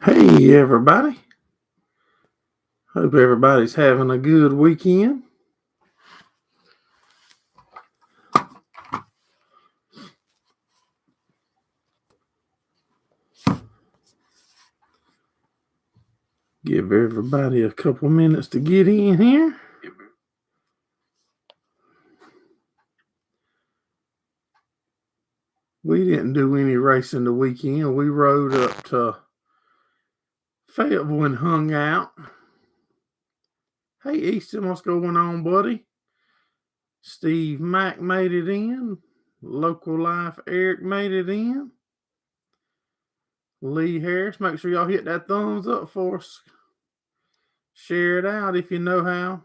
Hey, everybody. Hope everybody's having a good weekend. Give everybody a couple minutes to get in here. We didn't do any racing the weekend. We rode up to Fayetteville and hung out. Hey, Easton, what's going on, buddy? Steve Mack made it in. Local Life Eric made it in. Lee Harris, make sure y'all hit that thumbs up for us. Share it out if you know how.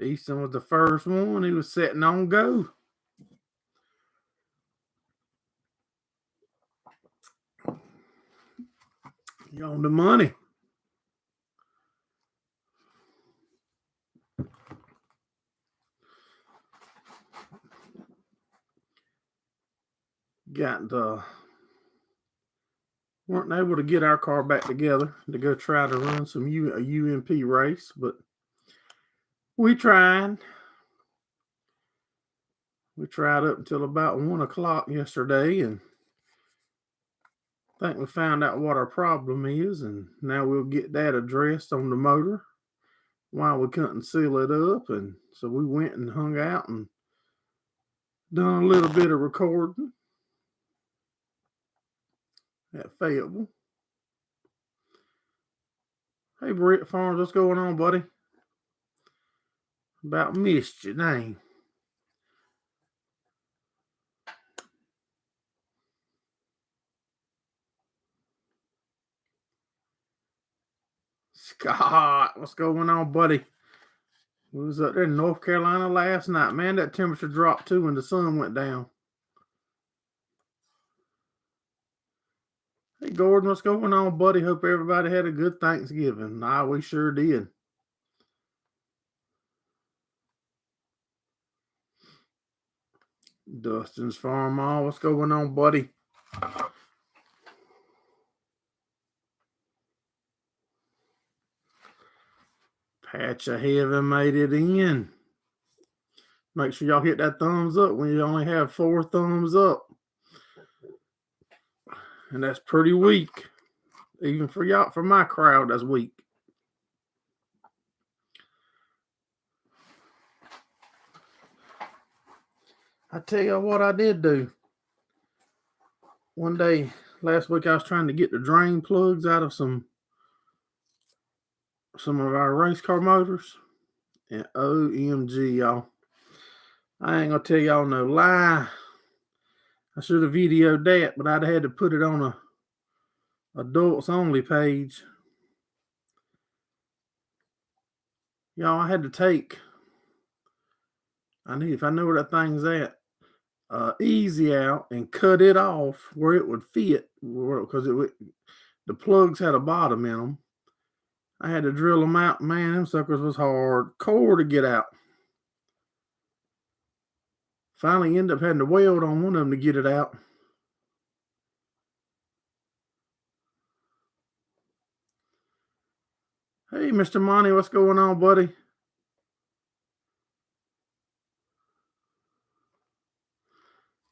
Easton was the first one. He was setting on go. You on the money. Weren't able to get our car back together to go try to run a UMP race, but we tried. We tried up until about 1 o'clock yesterday, and I think we found out what our problem is, and now we'll get that addressed on the motor while we couldn't seal it up. And so we went and hung out and done a little bit of recording at Fayetteville. Hey, Brett Farms, what's going on, buddy? About missed your name. Scott, what's going on, buddy? We was up there in North Carolina last night. Man, that temperature dropped too when the sun went down. Hey, Gordon, what's going on, buddy? Hope everybody had a good Thanksgiving. We sure did. Dustin's Farm Mall, what's going on, buddy? Patch of Heaven made it in. Make sure y'all hit that thumbs up when you only have 4 thumbs up. And that's pretty weak. Even for y'all, for my crowd, that's weak. I tell you what I did do. One day, last week, I was trying to get the drain plugs out of some of our race car motors. And OMG, y'all. I ain't gonna tell y'all no lie. I should have videoed that, but I'd had to put it on a adults only page. Y'all, I had to take. If I know where that thing's at, easy out and cut it off where it would fit, because the plugs had a bottom in them. I had to drill them out. Man, them suckers was hardcore to get out. Finally ended up having to weld on one of them to get it out. Hey, Mr. Monty, what's going on, buddy?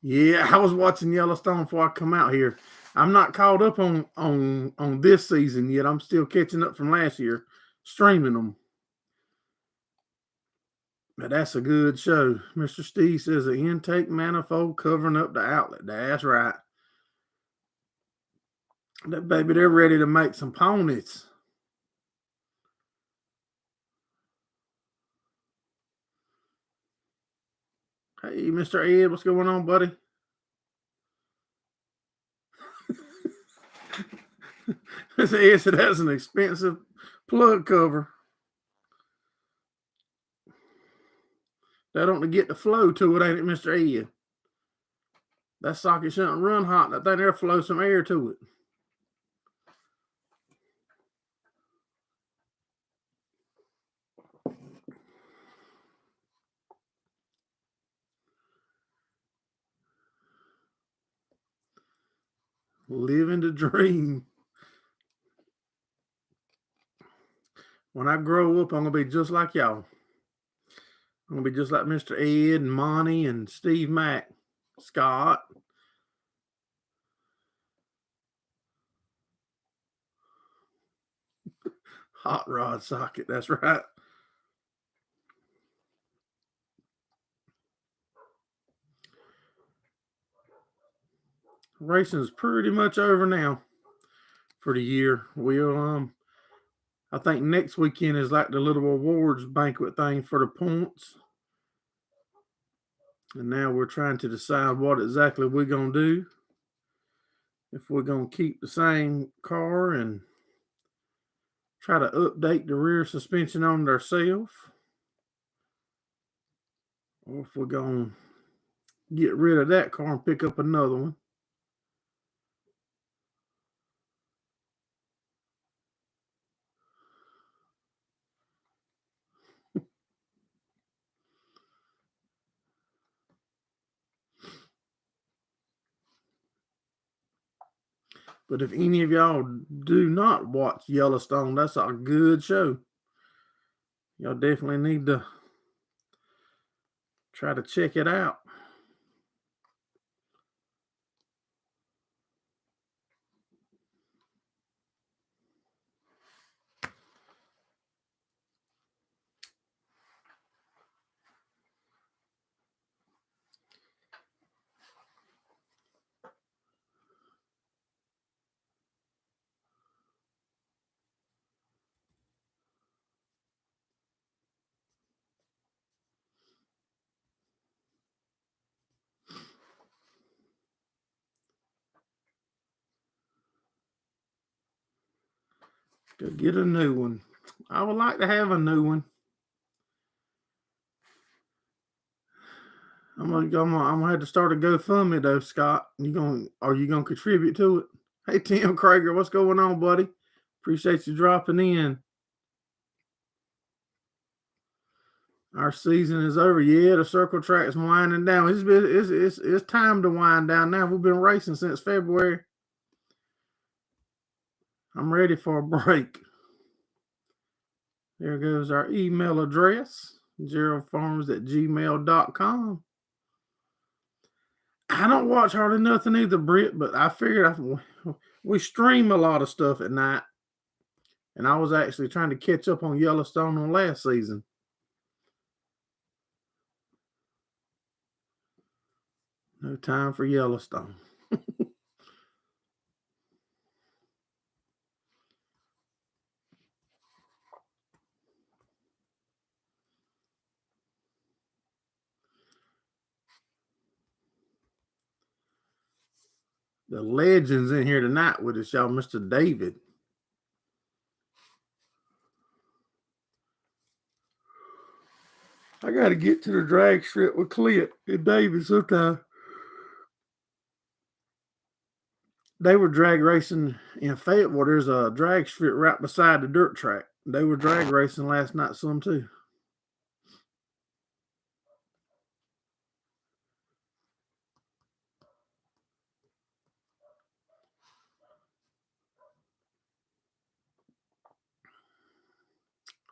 Yeah, I was watching Yellowstone before I come out here. I'm not caught up on this season yet. I'm still catching up from last year, streaming them. But that's a good show. Mr. Steve says the intake manifold covering up the outlet. That's right. That baby, they're ready to make some ponies. Hey, Mr. Ed, what's going on, buddy? Mr. Ed said that's an expensive plug cover. That don't get the flow to it, ain't it, Mr. Ed? That socket shouldn't run hot. That thing there flow some air to it. Living the dream. When I grow up, I'm gonna be just like y'all. I'm gonna be just like Mr. Ed and Monty and Steve Mack, Scott. Hot rod socket. That's right. Racing's pretty much over now for the year. I think next weekend is like the little awards banquet thing for the points. And now we're trying to decide what exactly we're gonna do. If we're gonna keep the same car and try to update the rear suspension on it ourselves, or if we're gonna get rid of that car and pick up another one. But if any of y'all do not watch Yellowstone, that's a good show. Y'all definitely need to try to check it out. Go get a new one. I would like to have a new one. I'm gonna have to start a GoFundMe though, Scott. Are you gonna contribute to it? Hey Tim Krager, what's going on, buddy? Appreciate you dropping in. Our season is over. Yeah, the circle track's winding down. It's time to wind down now. We've been racing since February. I'm ready for a break. There goes our email address, zerofarms@gmail.com. I don't watch hardly nothing either, Britt, but I figured we stream a lot of stuff at night. And I was actually trying to catch up on Yellowstone on last season. No time for Yellowstone. The legends in here tonight with us, y'all, Mr. David. I got to get to the drag strip with Clint and David sometime. They were drag racing in Fayetteville. There's a drag strip right beside the dirt track. They were drag racing last night some too.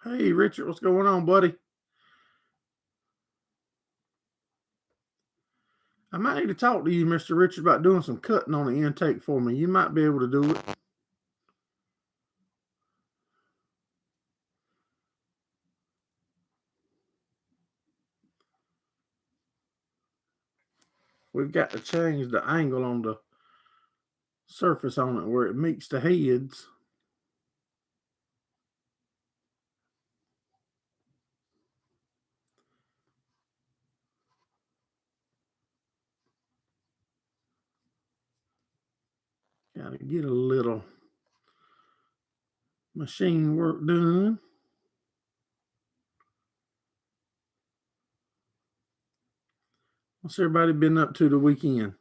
Hey, Richard, what's going on, buddy? I might need to talk to you, Mr. Richard, about doing some cutting on the intake for me. You might be able to do it. We've got to change the angle on the surface on it where it meets the heads. Got to get a little machine work done. What's everybody been up to the weekend?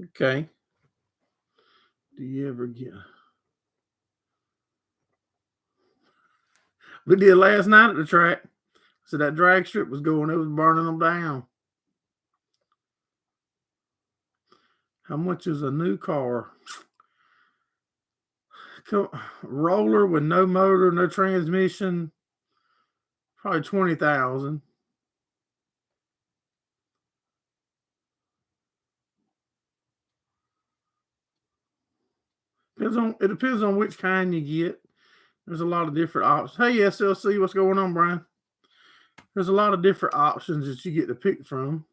Okay. Do you ever get... We did last night at the track. So that drag strip was going, it was burning them down. How much is a new car? Roller with no motor, no transmission, probably 20,000. It depends on which kind you get. There's a lot of different options. Hey SLC, what's going on, Brian? There's a lot of different options that you get to pick from.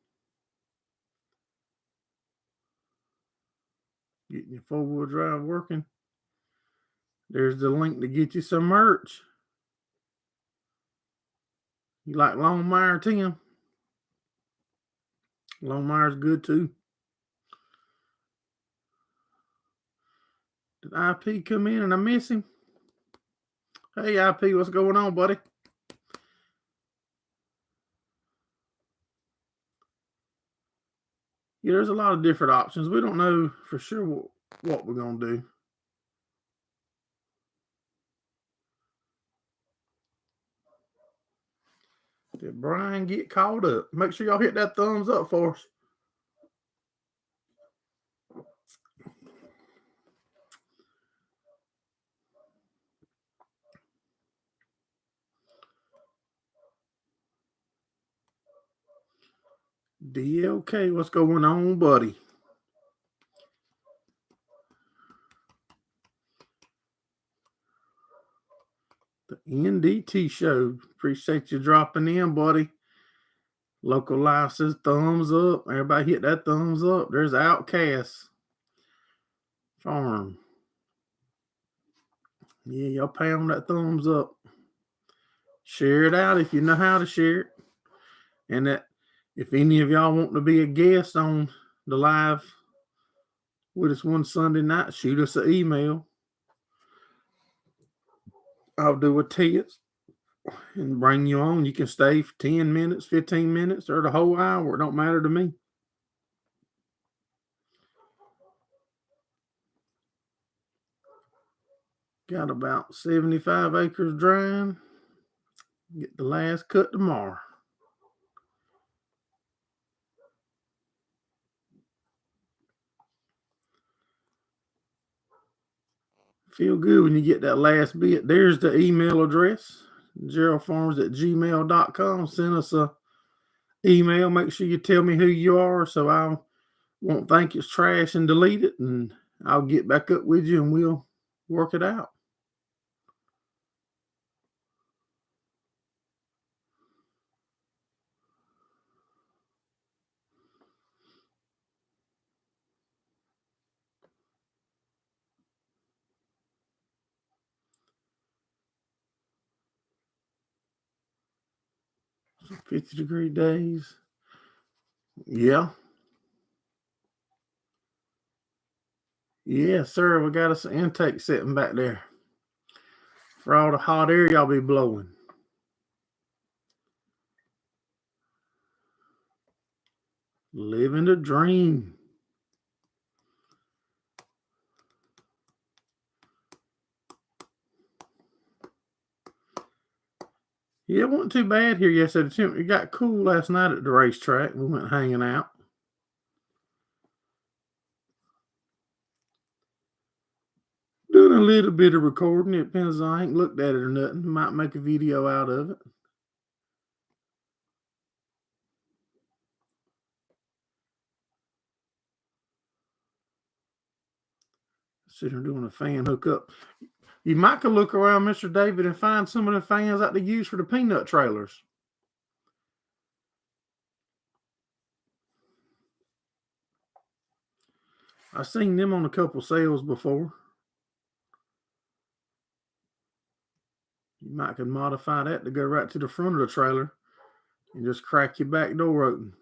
Getting your 4-wheel drive working. There's the link to get you some merch. You like Longmire, Tim? Longmire's good too. Did IP come in and I miss him? Hey IP, what's going on, buddy? Yeah, there's a lot of different options. We don't know for sure what we're going to do. Did Brian get caught up? Make sure y'all hit that thumbs up for us. DLK, what's going on, buddy? The NDT show. Appreciate you dropping in, buddy. Local Life says thumbs up. Everybody hit that thumbs up. There's Outcast Farm. Yeah, y'all pound that thumbs up. Share it out if you know how to share it. And that if any of y'all want to be a guest on the live with us one Sunday night, shoot us an email. I'll do a test and bring you on. You can stay for 10 minutes, 15 minutes, or the whole hour. It don't matter to me. Got about 75 acres drying. Get the last cut tomorrow. Feel good when you get that last bit. There's the email address, geraldfarms@gmail.com. Send us a email. Make sure you tell me who you are so I won't think it's trash and delete it. And I'll get back up with you and we'll work it out. So 50-degree days. Yeah. Yeah, sir. We got us an intake sitting back there for all the hot air y'all be blowing. Living the dream. Yeah, it wasn't too bad here yesterday. It got cool last night at the racetrack. We went hanging out. Doing a little bit of recording. It depends on I ain't looked at it or nothing. Might make a video out of it. Sitting here doing a fan hookup. You might could look around, Mr. David, and find some of the fans that they use for the peanut trailers. I've seen them on a couple sales before. You might could modify that to go right to the front of the trailer and just crack your back door open.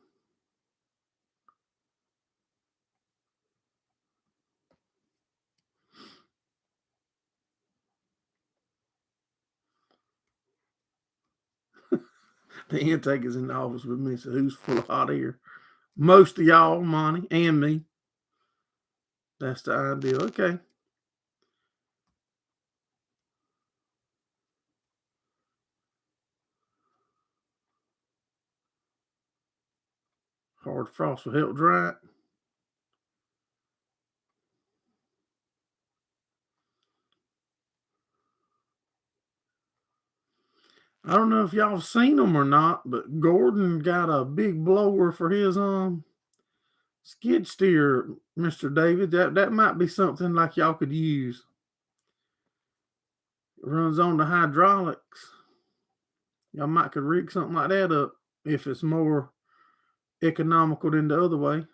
The intake is in the office with me, so who's full of hot air? Most of y'all, Monty, and me. That's the idea. Okay. Hard frost will help dry it. I don't know if y'all seen them or not, but Gordon got a big blower for his skid steer, Mr. David. That might be something like y'all could use. It runs on the hydraulics. Y'all might could rig something like that up if it's more economical than the other way.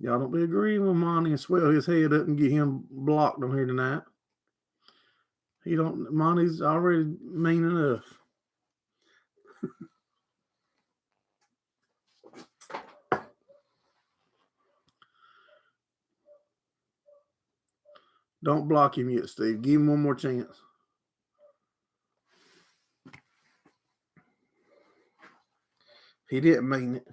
Y'all don't be agreeing with Monty and swell his head up and get him blocked on here tonight. He don't. Monty's already mean enough. Don't block him yet, Steve. Give him one more chance. He didn't mean it.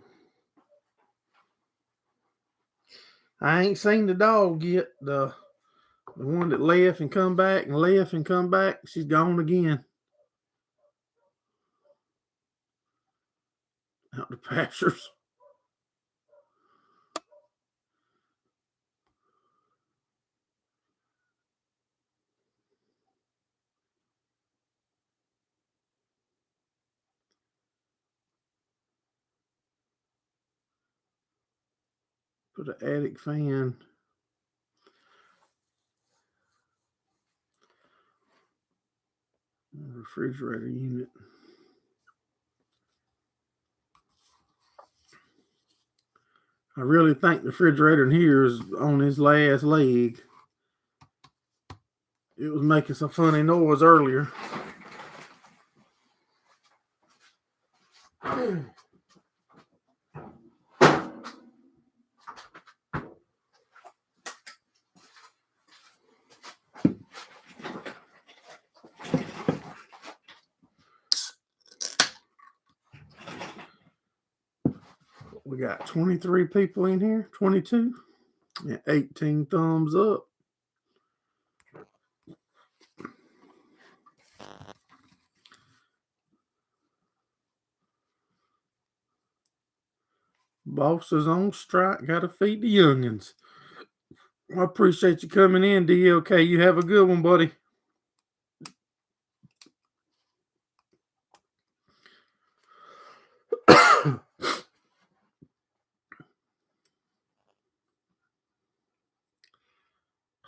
I ain't seen the dog yet. The one that left and come back and left and come back. She's gone again. Out the pastures. Put an attic fan. Refrigerator unit. I really think the refrigerator in here is on his last leg. It was making some funny noise earlier. We got 23 people in here, 22, and 18 thumbs up. Boss is on strike. Got to feed the youngins. I appreciate you coming in, DLK. You have a good one, buddy.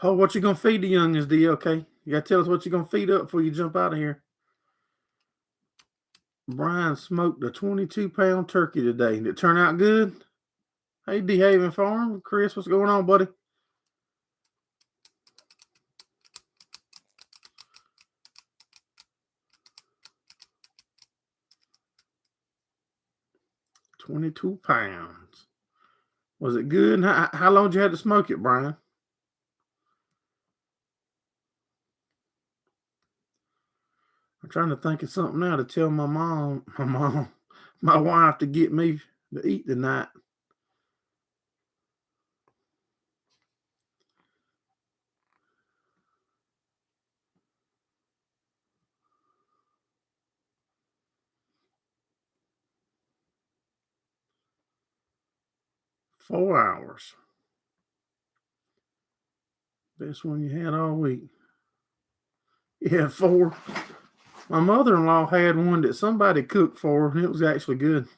Oh, what you gonna feed the youngins, DLK? You gotta tell us what you gonna feed up before you jump out of here. Brian smoked a 22-pound turkey today. Did it turn out good? Hey, D-Haven Farm. Chris, what's going on, buddy? £22. Was it good? How long did you have to smoke it, Brian? I'm trying to think of something now to tell my wife to get me to eat tonight. $4 hours. Best one you had all week. Yeah, 4. My mother-in-law had one that somebody cooked for her, and it was actually good.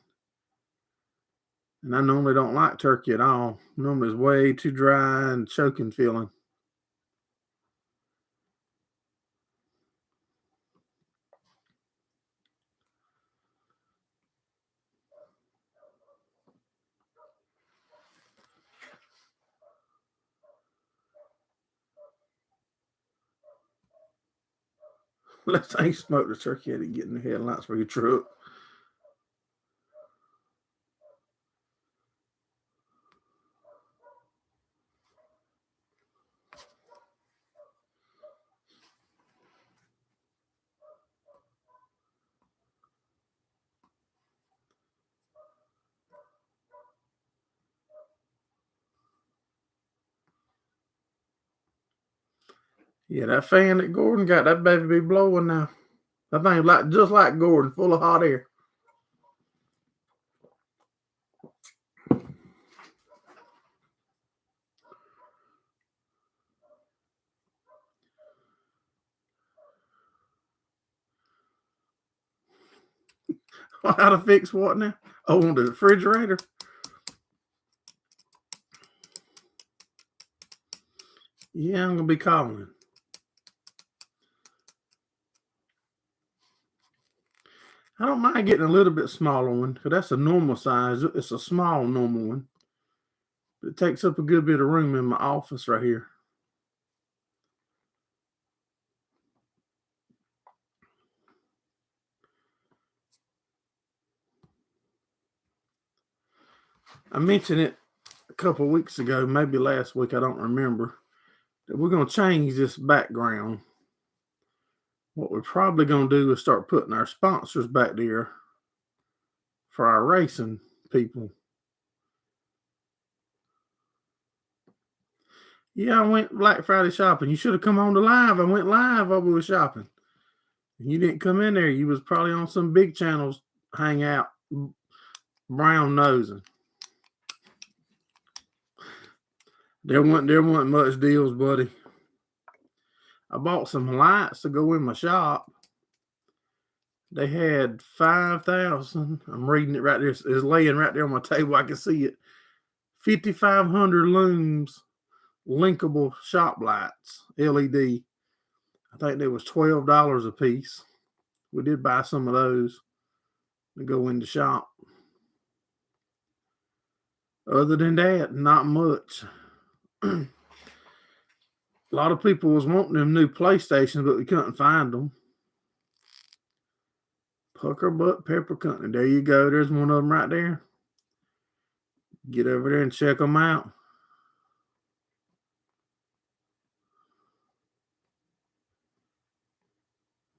And I normally don't like turkey at all. Normally it's way too dry and choking feeling. Let's say you smoke the turkey at it, get in the headlights for your truck. Yeah, that fan that Gordon got, that baby be blowing now. That thing like just like Gordon, full of hot air. How to fix what now? Oh, on the refrigerator? Yeah, I'm gonna be calling. I don't mind getting a little bit smaller one because that's a normal size. It's a small normal one. It takes up a good bit of room in my office right here. I mentioned it a couple weeks ago, maybe last week, I don't remember. That we're gonna change this background. What we're probably gonna do is start putting our sponsors back there for our racing people. Yeah, I went Black Friday shopping. You should have come on the live. I went live while we were shopping. You didn't come in there. You was probably on some big channels hangout, brown nosing. There wasn't much deals, buddy. I bought some lights to go in my shop. They had 5,000. I'm reading it right there. It's laying right there on my table. I can see it. 5,500 looms, linkable shop lights, LED. I think they was $12 a piece. We did buy some of those to go in the shop. Other than that, not much. A lot of people was wanting them new PlayStations, but we couldn't find them. Pucker Butt Pepper Company. There you go. There's one of them right there. Get over there and check them out.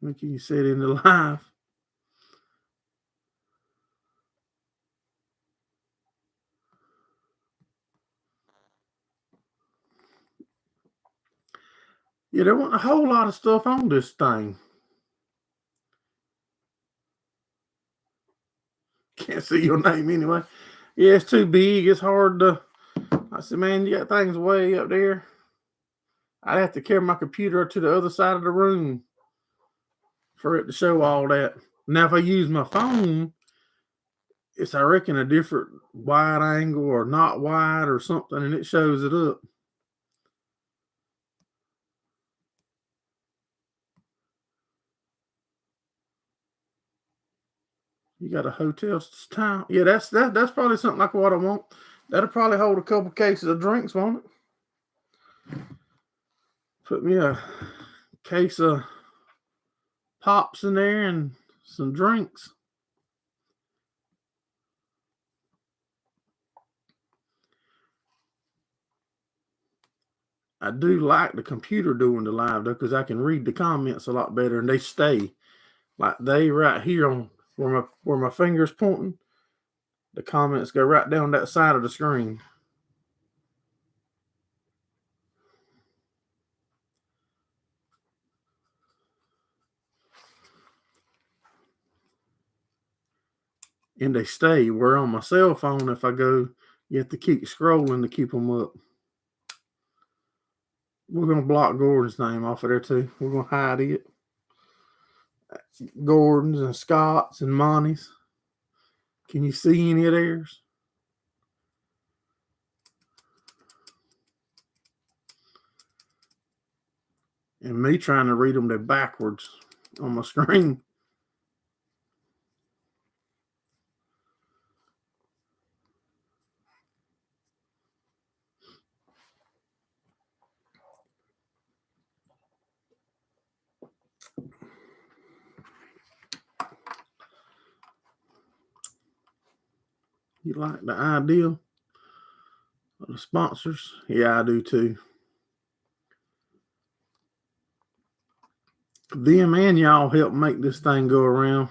What can you say in the live? Yeah, there wasn't a whole lot of stuff on this thing. Can't see your name anyway. Yeah, it's too big. It's hard to. I said, man, you got things way up there. I'd have to carry my computer to the other side of the room for it to show all that. Now, if I use my phone, it's, I reckon, a different wide angle or not wide or something, and it shows it up. You got a hotel style. Yeah, that's probably something like what I want. That'll probably hold a couple cases of drinks, won't it? Put me a case of pops in there and some drinks. I do like the computer doing the live though, because I can read the comments a lot better and they stay. Like they right here on where my finger's pointing, the comments go right down that side of the screen. And they stay. Where on my cell phone, if I go, you have to keep scrolling to keep them up. We're gonna block Gordon's name off of there too. We're gonna hide it. Gordon's and Scott's and Monty's. Can you see any of theirs? And me trying to read them, they're backwards on my screen. You like the idea of the sponsors? Yeah, I do too. Them and y'all help make this thing go around.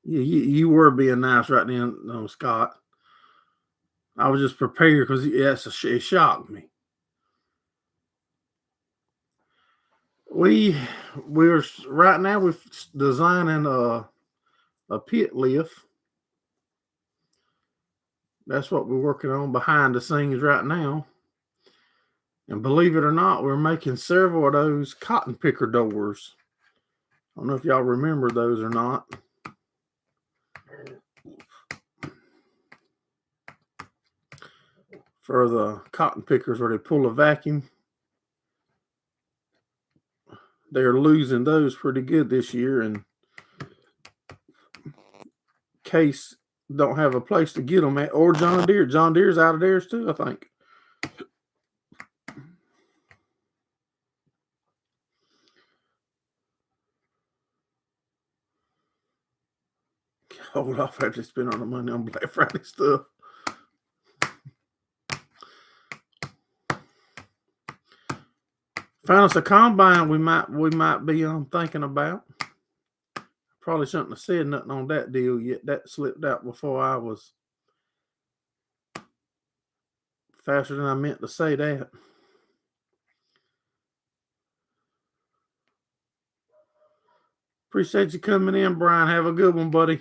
Yeah, you were being nice right then, Scott. I was just prepared because it shocked me. we're right now we're designing a pit lift. That's what we're working on behind the scenes right now. And believe it or not, we're making several of those cotton picker doors. I don't know if y'all remember those or not. For the cotton pickers where they pull a vacuum. They're losing those pretty good this year, and Case don't have a place to get them at, or John Deere. John Deere's out of theirs too, I think. Hold off after spend all the money on Black Friday stuff. Found us a combine we might be thinking about. Probably shouldn't have said nothing on that deal yet. That slipped out before I was faster than I meant to say that. Appreciate you coming in, Brian. Have a good one, buddy.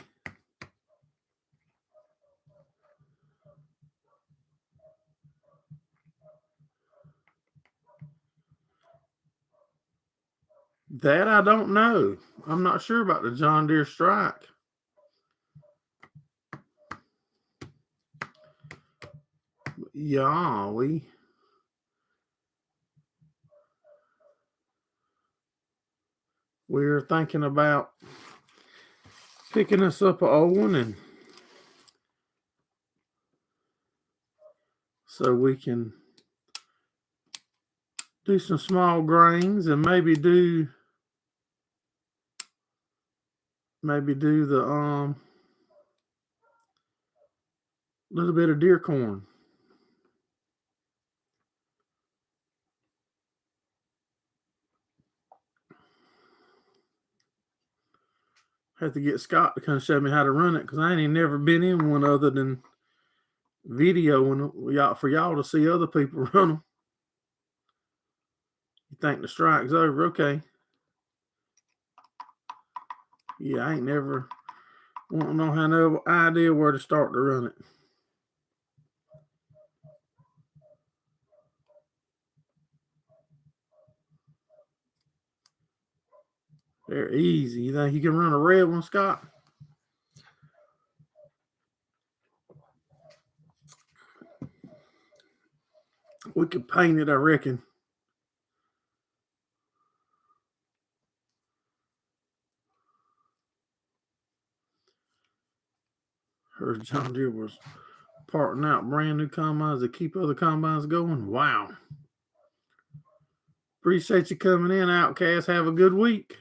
That I don't know. I'm not sure about the John Deere strike. Yeah, we're thinking about picking us up an old one, and so we can do some small grains and maybe do the little bit of deer corn. Have to get Scott to come show me how to run it, because I ain't even never been in one other than videoing for y'all to see other people run them. You think the strike's over? Okay. Yeah, I ain't never won't know how no idea where to start to run it. They're easy. You think you can run a red one, Scott? We could paint it, I reckon. Heard John Deere was parting out brand new combines to keep other combines going. Wow. Appreciate you coming in, Outcast. Have a good week.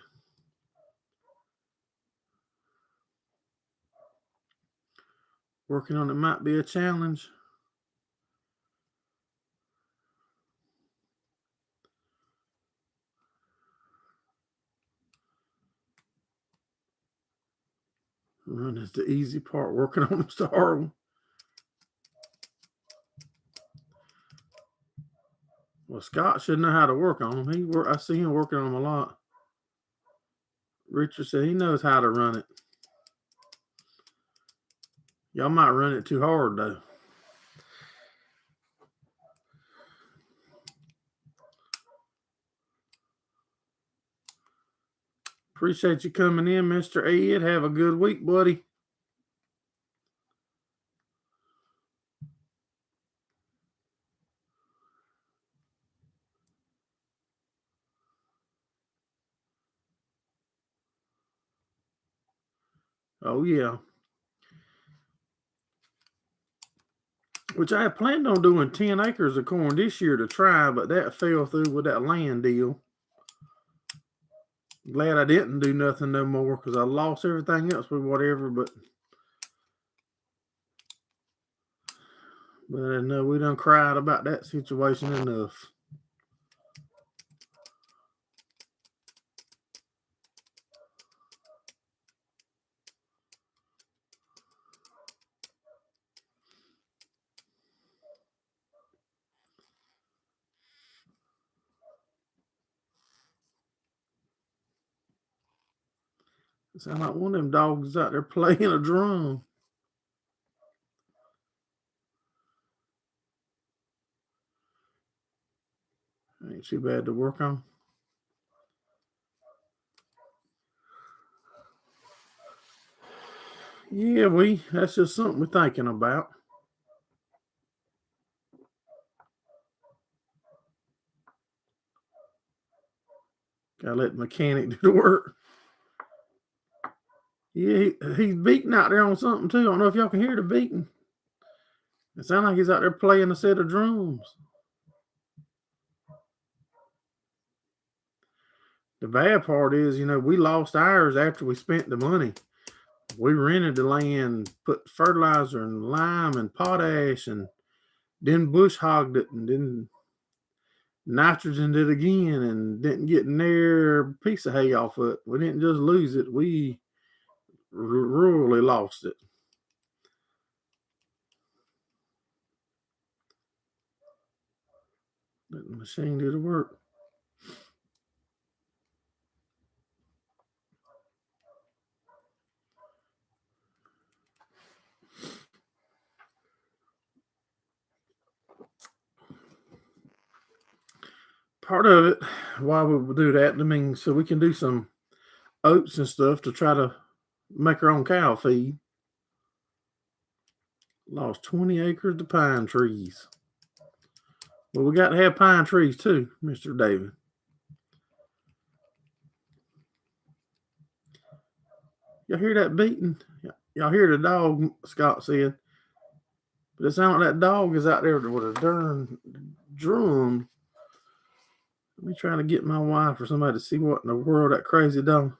Working on it might be a challenge. Run is the easy part. Working on it's the hard one. Well, Scott should know how to work on them. I see him working on them a lot. Richard said he knows how to run it. Y'all might run it too hard, though. Appreciate you coming in, Mr. Ed. Have a good week, buddy. Oh, yeah. Which I had planned on doing 10 acres of corn this year to try, but that fell through with that land deal. Glad I didn't do nothing no more, because I lost everything else with whatever, but no, we done cried about that situation enough. It sounds like one of them dogs is out there playing a drum. Ain't too bad to work on. Yeah, that's just something we're thinking about. Gotta let the mechanic do the work. Yeah, he's beating out there on something too. I don't know if y'all can hear the beating. It sounds like he's out there playing a set of drums. The bad part is, we lost ours after we spent the money. We rented the land, put fertilizer and lime and potash, and then bush hogged it, and then nitrogened it again, and didn't get near a piece of hay off it. We didn't just lose it; we rurally lost it. Let the machine do the work. Part of it, why we would do that, so we can do some oats and stuff to try to make our own cow feed. Lost 20 acres to pine trees. Well, we got to have pine trees too, Mr. David. Y'all hear that beating? Y'all hear the dog, Scott said. But it sounds like that dog is out there with a darn drum. Let me try to get my wife or somebody to see what in the world that crazy dog.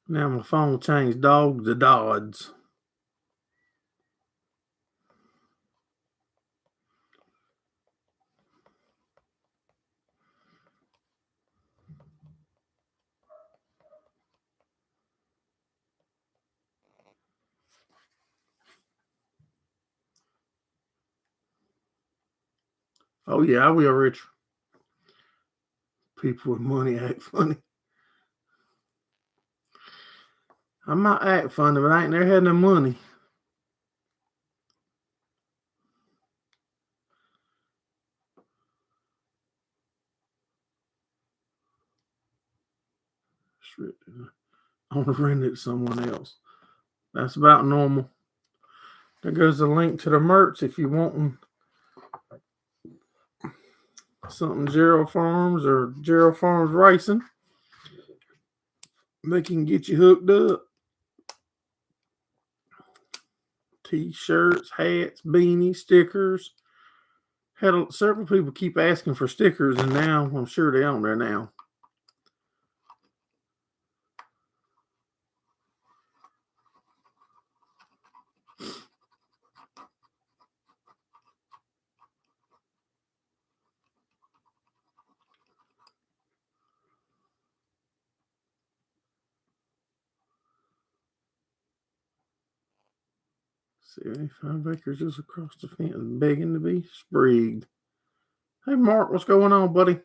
Now my phone changed dog to Dodds. Oh yeah, I will, Rich. People with money act funny. I might act funny, but I ain't never had no money. I want to rent it to someone else. That's about normal. There goes the link to the merch if you want something Gerald Farms or Gerald Farms Racing. They can get you hooked up. T-shirts, hats, beanies, stickers. Had several people keep asking for stickers, and now I'm sure they're on there now. $75 acres just across the fence, begging to be sprigged. Hey, Mark, what's going on, buddy?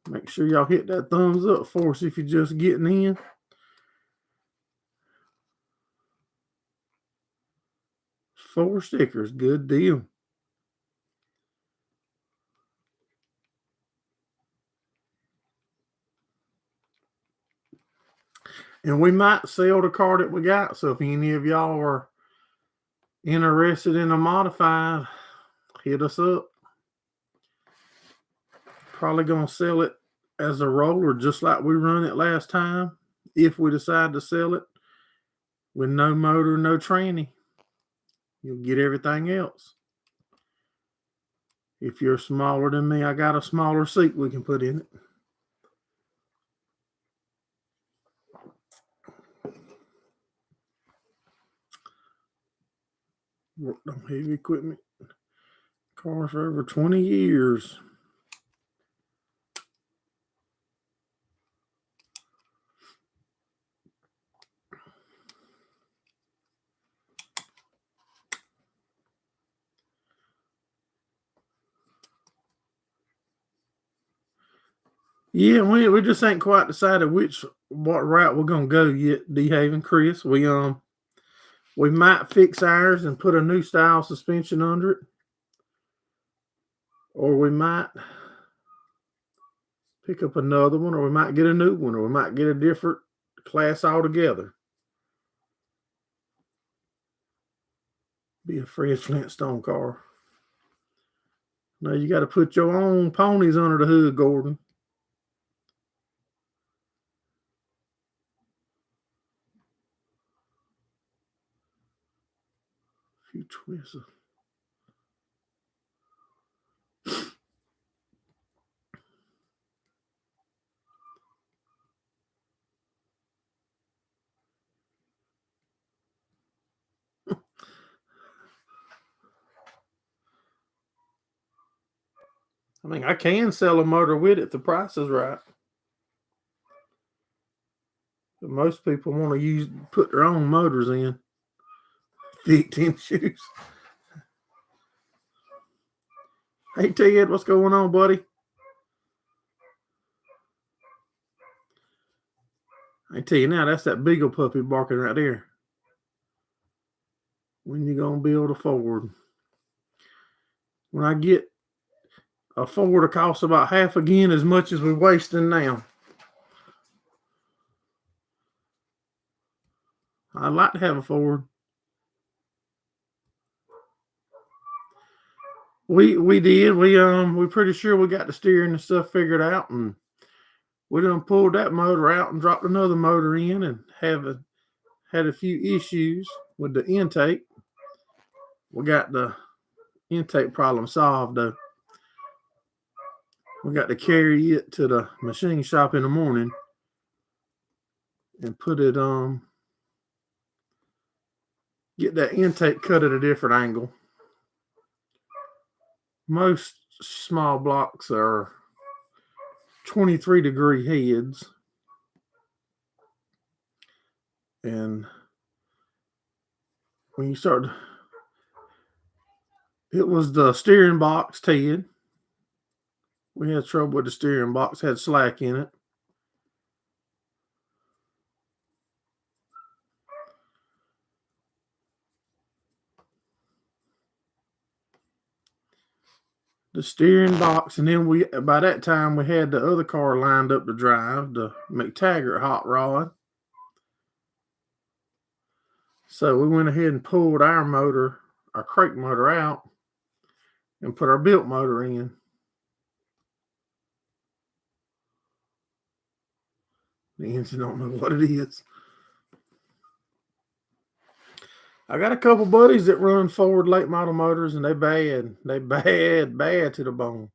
Make sure y'all hit that thumbs up for us if you're just getting in. Four stickers, good deal. And we might sell the car that we got. So if any of y'all are interested in a modified, hit us up. Probably going to sell it as a roller, just like we run it last time. If we decide to sell it with no motor, no tranny, you'll get everything else. If you're smaller than me, I got a smaller seat we can put in it. Worked on heavy equipment cars for over 20 years. Yeah, we just ain't quite decided what route we're gonna go yet, D Haven, Chris. We might fix ours and put a new style suspension under it, or we might pick up another one, or we might get a new one, or we might get a different class altogether. Be a Fred Flintstone car. No, you got to put your own ponies under the hood, Gordon. A few twists. I mean, I can sell a motor with it if the price is right. But most people want to put their own motors in. Thick tin shoes. Hey Ted, what's going on, buddy? I tell you now, that's that Beagle puppy barking right there. When you gonna build a Ford? When I get a Ford to cost about half again as much as we're wasting now. I'd like to have a Ford. We did. We're pretty sure we got the steering and stuff figured out, and we done pulled that motor out and dropped another motor in, and had a few issues with the intake. We got the intake problem solved though. We got to carry it to the machine shop in the morning and put it get that intake cut at a different angle. Most small blocks are 23-degree heads, and when you start, it was the steering box, Ted. We had trouble with the steering box, had slack in it. The steering box, and then by that time we had the other car lined up to drive, the McTaggart hot rod. So we went ahead and pulled our crate motor out, and put our built motor in. The engine don't know what it is. I got a couple buddies that run Ford late model motors, and they bad. They bad to the bone.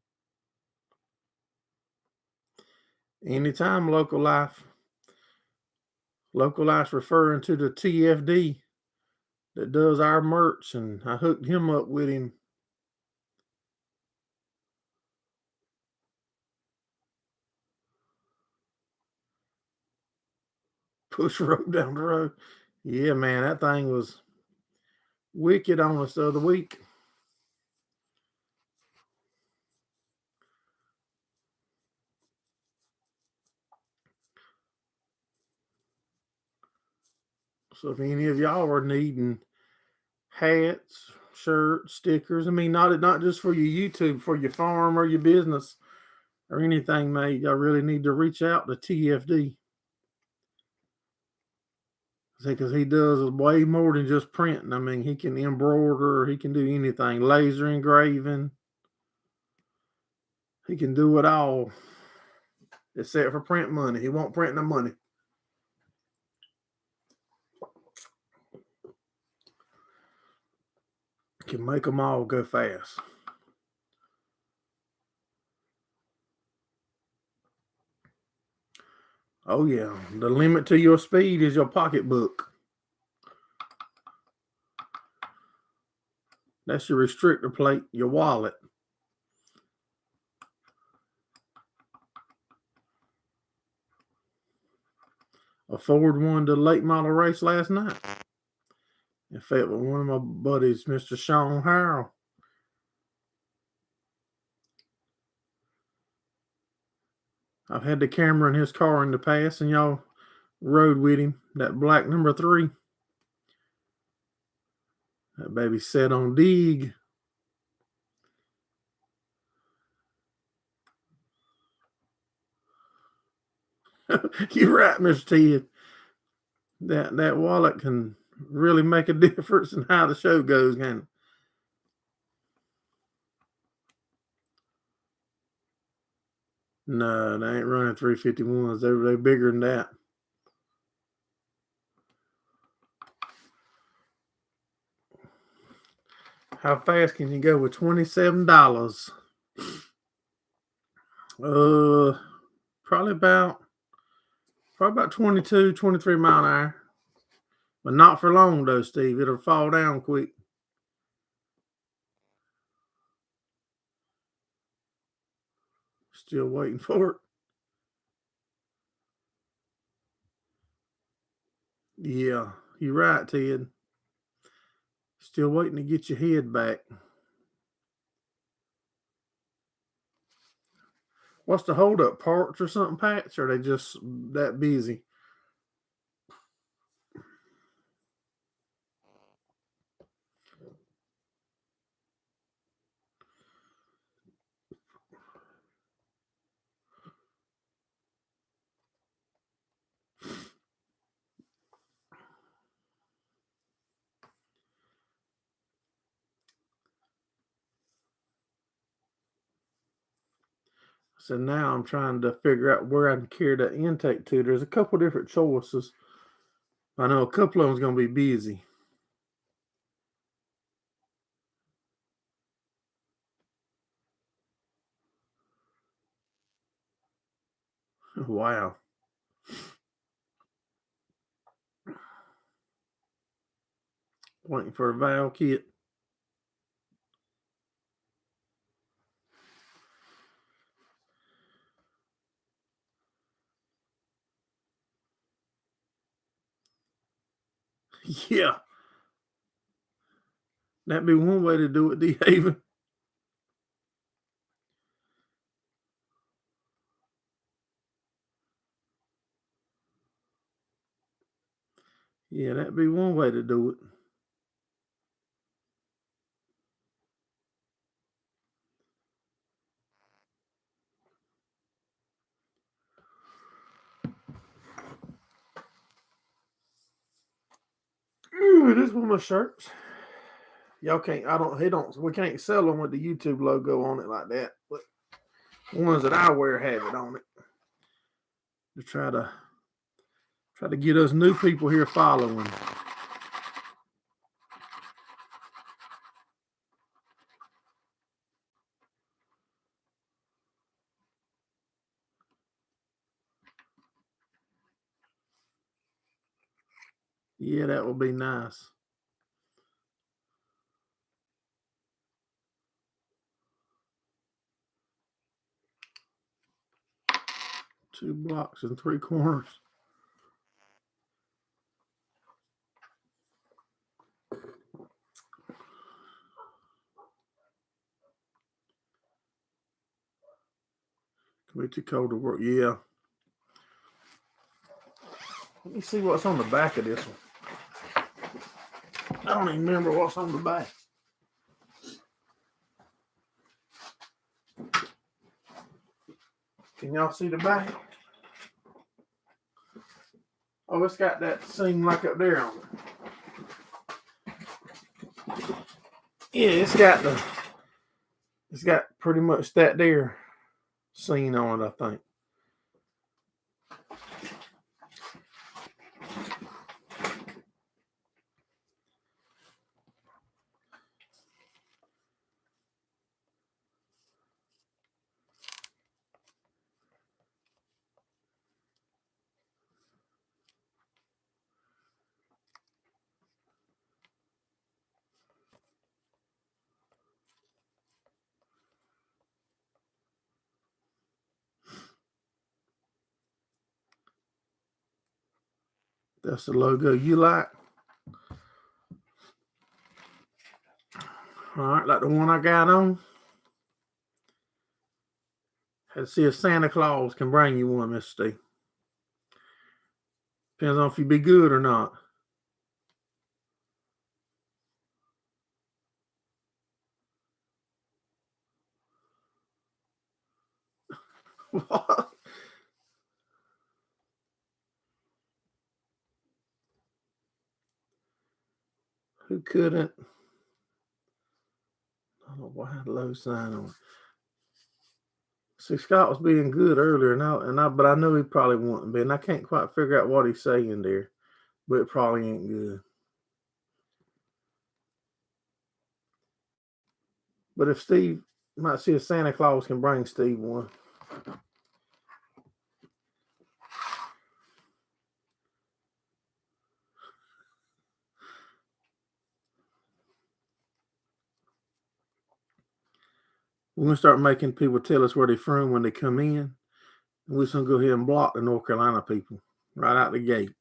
Anytime local life referring to the TFD that does our merch, and I hooked him up with him. Push road down the road. Yeah, man, that thing was wicked on us the other week. So if any of y'all are needing hats, shirts, stickers, I mean, not just for your YouTube, for your farm or your business or anything, mate, y'all really need to reach out to TFD. Because he does way more than just printing. I mean, he can embroider, he can do anything, laser engraving. He can do it all, except for print money. He won't print no money. Can make them all go fast. Oh yeah, the limit to your speed is your pocketbook. That's your restrictor plate, your wallet. A Ford won the late model race last night. In fact, with one of my buddies, Mr. Sean Harrell. I've had the camera in his car in the past, and y'all rode with him. That black number 3. That baby set on dig. You're right, Mr. Ted. That wallet can really make a difference in how the show goes, can it? No, they ain't running 351s. They're bigger than that. How fast can you go with $27? Probably about 22, 23 mile an hour. But not for long though, Steve. It'll fall down quick. Still waiting for it. Yeah, you're right, Ted. Still waiting to get your head back. What's the holdup? Parts or something, Patch? Or are they just that busy? So now I'm trying to figure out where I can carry that intake to. There's a couple different choices. I know a couple of them's going to be busy. Wow. Waiting for a valve kit. Yeah. That'd be one way to do it, D. Haven. Yeah, that'd be one way to do it. Ooh, this one of my shirts. Y'all can't. I don't. He don't. We can't sell them with the YouTube logo on it like that. But the ones that I wear have it on it. To try to get us new people here following. Yeah, that would be nice. Two blocks and 3 corners. Can be too cold to work. Yeah. Let me see what's on the back of this one. I don't even remember what's on the back. Can y'all see the back? Oh, it's got that seam like up there on it. Yeah, it's got pretty much that there seam on it, I think. That's the logo you like. All right, like the one I got on. Had to see if Santa Claus can bring you one, Mr. Steve. Depends on if you be good or not. What? Who couldn't? I don't know why I had a low sign on. See, Scott was being good earlier, but I know he probably wouldn't be, and I can't quite figure out what he's saying there, but it probably ain't good. But if Steve might see if Santa Claus can bring Steve one. We're gonna start making people tell us where they're from when they come in. And we're just gonna go ahead and block the North Carolina people right out the gate.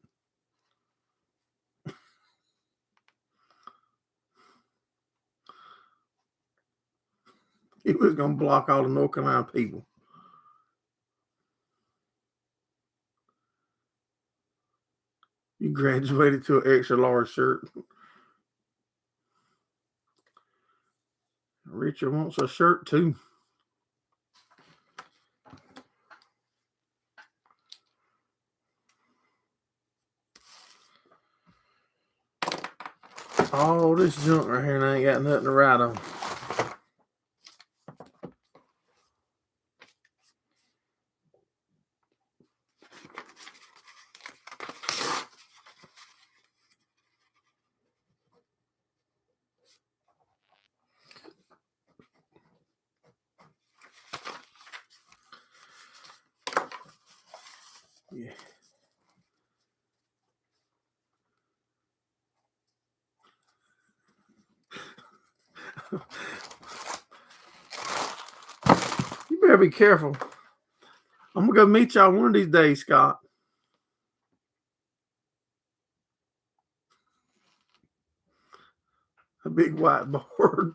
He was gonna block all the North Carolina people. You graduated to an extra large shirt. Richard wants a shirt too. All this junk right here and I ain't got nothing to write on. Yeah. You better be careful. I'm gonna go meet y'all one of these days, Scott. A big whiteboard.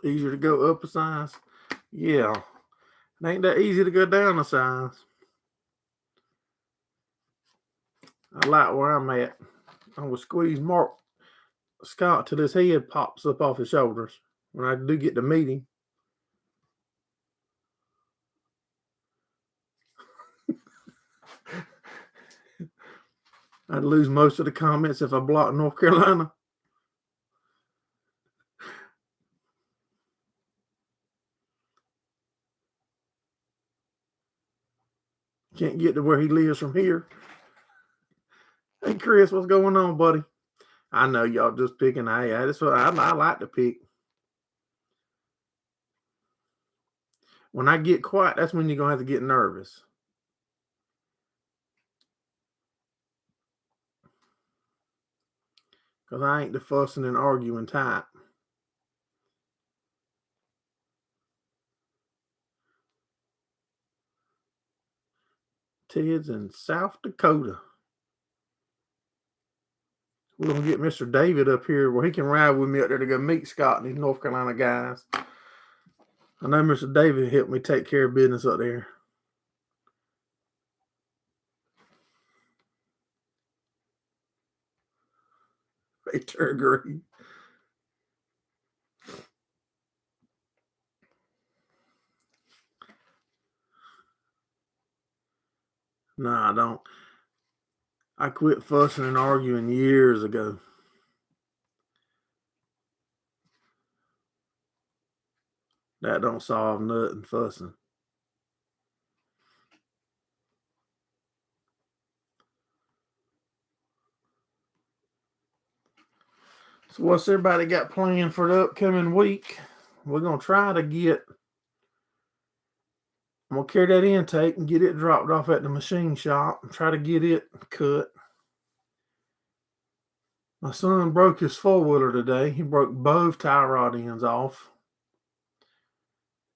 Easier to go up a size. Yeah. It ain't that easy to go down a size. I like where I'm at. I'm gonna squeeze Mark Scott till his head pops up off his shoulders when I do get to meet him. I'd lose most of the comments if I blocked North Carolina. Can't get to where he lives from here. Hey, Chris, what's going on, buddy? I know y'all just picking. That's what I like to pick. When I get quiet, that's when you're gonna have to get nervous. Cause I ain't the fussing and arguing type. Ted's in South Dakota. We're gonna get Mr. David up here where he can ride with me up there to go meet Scott and these North Carolina guys. I know Mr. David helped me take care of business up there. They turn green. Nah, I don't. I quit fussing and arguing years ago. That don't solve nothing fussing. So what's everybody got planned for the upcoming week? We're gonna try to get. I'm gonna carry that intake and get it dropped off at the machine shop and try to get it cut. My son broke his four-wheeler today. He broke both tie rod ends off.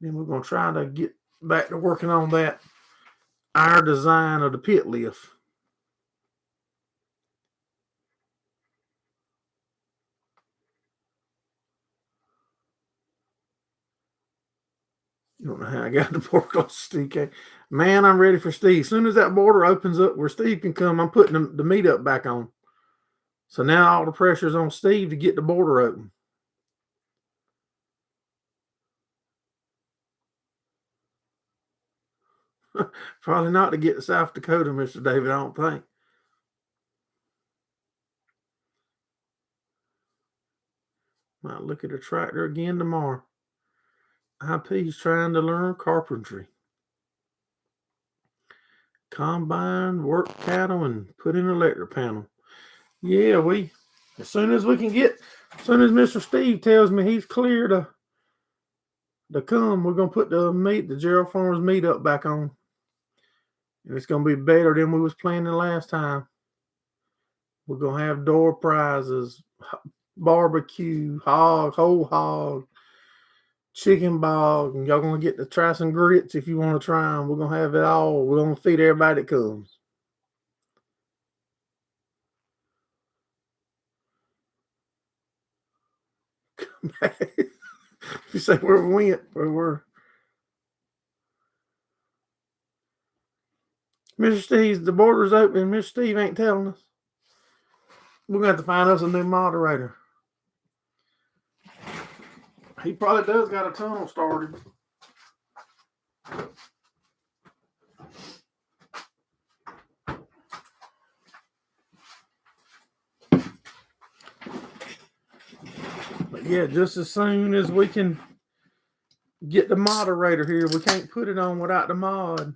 Then we're going to try to get back to working on our design of the pit lift. You don't know how I got the border close to Steve K. Man, I'm ready for Steve. As soon as that border opens up where Steve can come, I'm putting the meat up back on. So now all the pressure's on Steve to get the border open. Probably not to get to South Dakota, Mr. David, I don't think. Might look at a tractor again tomorrow. IP's trying to learn carpentry. Combine, work cattle, and put in an electric panel. Yeah, as soon as Mr. Steve tells me he's clear to come, we're gonna put the Gerald Farms meat up back on. And it's gonna be better than we was planning last time. We're gonna have door prizes, barbecue, whole hog, chicken bog, and y'all gonna get to try some grits if you want to try them. We're gonna have it all. We're gonna feed everybody that comes. You say where we went, where we're. Mr. Steve, the border's open. Mr. Steve ain't telling us. We're gonna have to find us a new moderator. He probably does got a tunnel started. But yeah, just as soon as we can get the moderator here, we can't put it on without the mod.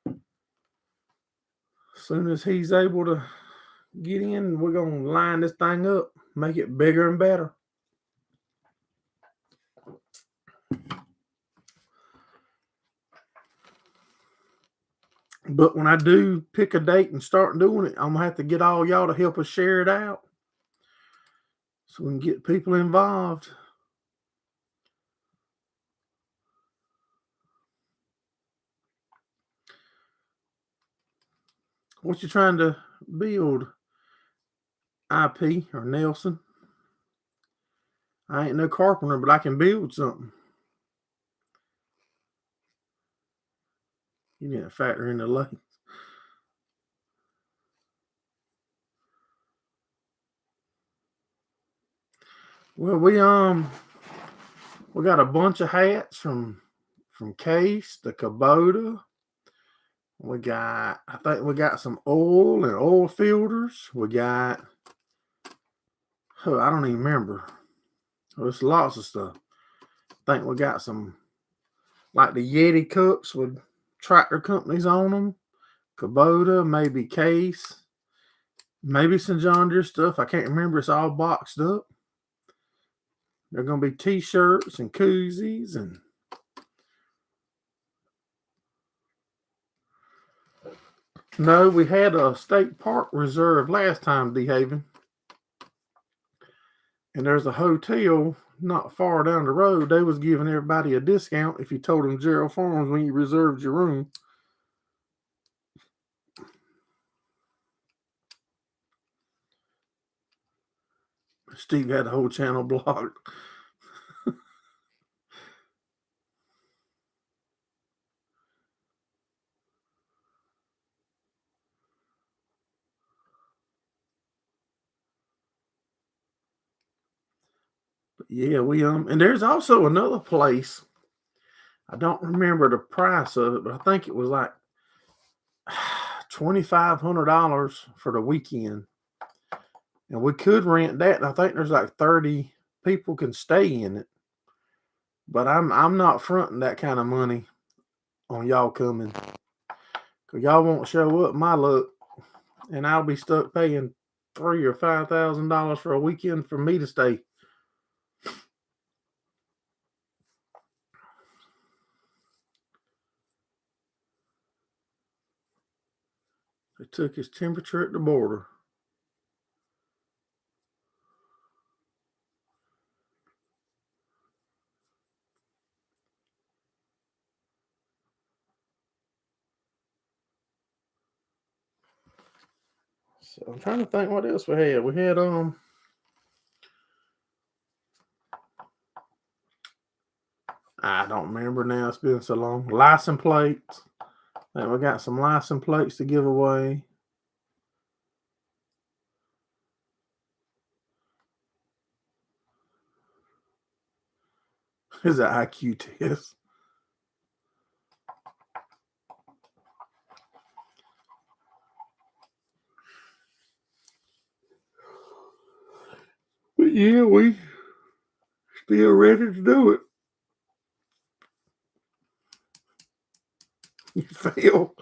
As soon as he's able to get in, we're gonna line this thing up, make it bigger and better. But when I do pick a date and start doing it, I'm gonna have to get all y'all to help us share it out so we can get people involved. What you trying to build, IP or Nelson? I ain't no carpenter, but I can build something. You need to factor in the length. Well, we got a bunch of hats from Case to Kubota. I think we got some oil and oil filters. We got, I don't even remember. There's lots of stuff. I think we got some, like the Yeti cups with tractor companies on them. Kubota, maybe Case, maybe some John Deere stuff. I can't remember. It's all boxed up. They're going to be t-shirts and koozies and no, we had a state park reserve last time, DeHaven. And there's a hotel not far down the road. They was giving everybody a discount if you told them Gerald Farms when you reserved your room. Steve had the whole channel blocked. But yeah, and there's also another place. I don't remember the price of it, but I think it was like $2,500 for the weekend. And we could rent that. And I think there's like 30 people can stay in it. But I'm not fronting that kind of money on y'all coming. Cause y'all won't show up, my luck. And I'll be stuck paying $3,000 or $5,000 for a weekend for me to stay. They took his temperature at the border. So I'm trying to think what else we had. We had I don't remember now. It's been so long. License plates. I think we got some license plates to give away. It's an IQ test. But yeah, we still ready to do it. You feel?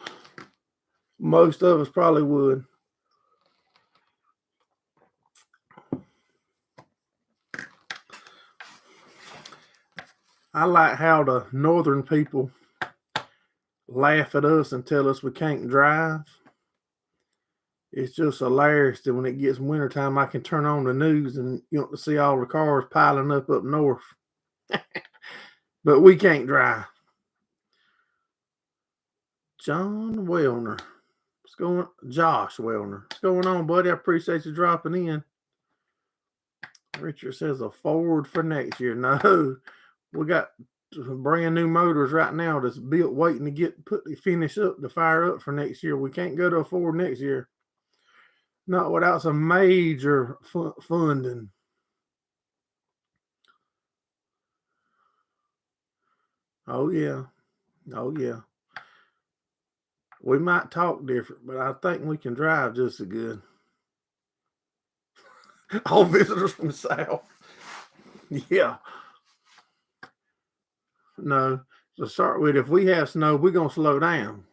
Most of us probably would. I like how the northern people laugh at us and tell us we can't drive. It's just hilarious that when it gets wintertime, I can turn on the news and you know to see all the cars piling up north. But we can't drive. John Wellner. What's going Josh Wellner. What's going on, buddy? I appreciate you dropping in. Richard says a Ford for next year. No, we got brand new motors right now that's built waiting to get finish up to fire up for next year. We can't go to a Ford next year. Not without some major funding. Oh yeah. Oh yeah. We might talk different, but I think we can drive just as good. All visitors from the South. Yeah. No. To start with, if we have snow, we're going to slow down.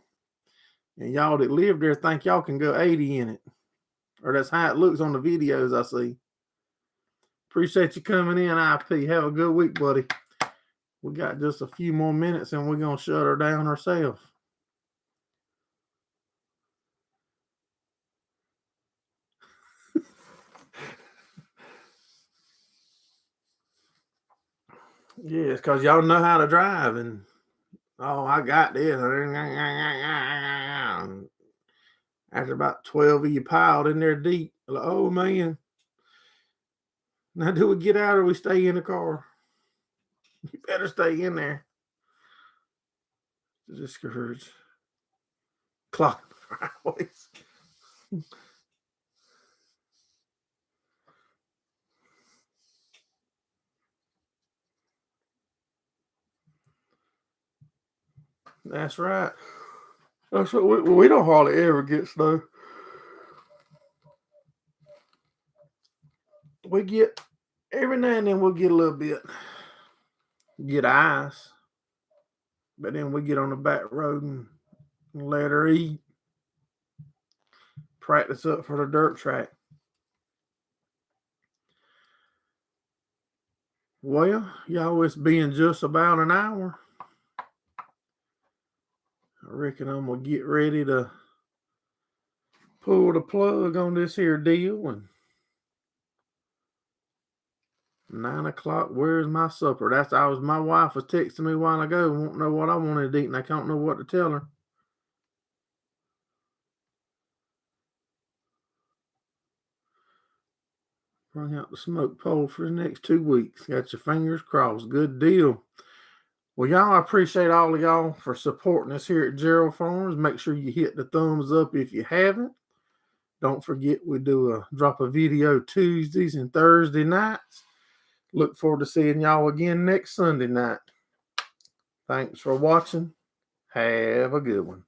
And y'all that live there think y'all can go 80 in it. Or that's how it looks on the videos I see. Appreciate you coming in, IP. Have a good week, buddy. We got just a few more minutes and we're going to shut her down ourselves. Yeah, it's because y'all know how to drive and oh, I got this. After about 12 of you piled in there deep, like, oh man. Now do we get out or we stay in the car? You better stay in there. Discourage. Clock driveways. That's right. That's what we don't hardly ever get snow. We get every now and then we'll get a little bit. Get ice. But then we get on the back road and let her eat. Practice up for the dirt track. Well, y'all, it's been just about an hour. I reckon I'm gonna get ready to pull the plug on this here deal and 9 o'clock. Where's my supper? My wife was texting me a while ago. Won't know what I wanted to eat, and I can't know what to tell her. Bring out the smoke pole for the next 2 weeks. Got your fingers crossed. Good deal. Well, y'all, I appreciate all of y'all for supporting us here at Gerald Farms. Make sure you hit the thumbs up if you haven't. Don't forget we drop a video Tuesdays and Thursday nights. Look forward to seeing y'all again next Sunday night. Thanks for watching. Have a good one.